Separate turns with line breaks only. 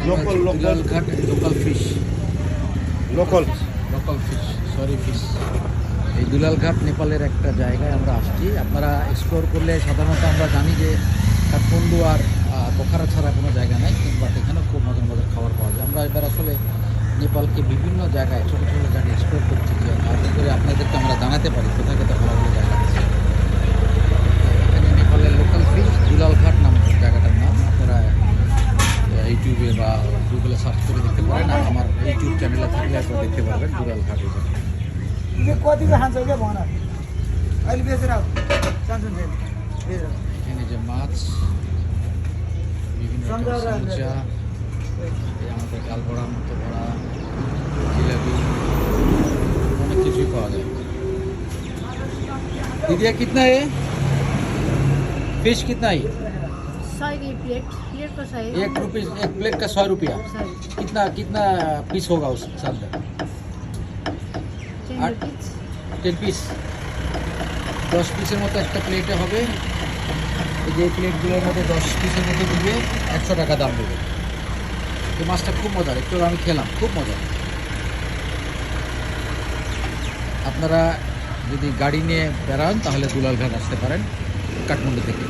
Local
Dulalghat local fish,
local
local fish, sorry fish. এই দুলালঘাট নেপালের একটা জায়গায় আমরা আসছি। আপনারা এক্সপ্লোর করলে সাধারণত আমরা জানি যে কাঠমান্ডু আর পোখারা ছাড়া কোনো জায়গা নাই, কিন্তু এখানেও খুব মজার মজার খাবার পাওয়া যায়। আমরা এবার আসলে নেপালকে বিভিন্ন জায়গায় ছোটো ছোটো জায়গায় এক্সপ্লোর করছি, যে যাতে করে আপনাদেরকে আমরা জানাতে পারি কোথায় কোথায় ভালো ভালো জায়গা আছে। এখানে নেপালের লোকাল ফিশ দুলালঘাট নাম জায়গাটার নাম। আপনারা ইউটিউবে বা গুগলে সার্চ করে দেখতে পারেন, আর আমার ইউটিউব চ্যানেলে থাকলে আপনারা দেখতে পারবেন দুলালঘাট। এখানে যে মাছ, বিভিন্ন সমুচা, এই আমাদের কাল ভরার মতো ভরা, জিলাপি, অনেক কিছুই পাওয়া যায়। दीदिया कितना है? फिश कितना है?
100 की प्लेट, प्लेट का 100 है।
एक रुपये, एक प्लेट का 100 रुपया।
100
कितना कितना पीस होगा उस साथ में?
10
आठ।
रुपीज।
10 পিস, 10 পিসের মতো একটা প্লেটে হবে। এই যে প্লেটগুলোর মধ্যে 10 পিসের মতো দিবে, 100 টাকা দাম দেবে। এই মাছটা খুব মজার, একটু আমি খেলাম, খুব মজা। আপনারা যদি গাড়ি নিয়ে বেড়ান তাহলে দুলালঘাট আসতে পারেন কাঠমান্ডু থেকে।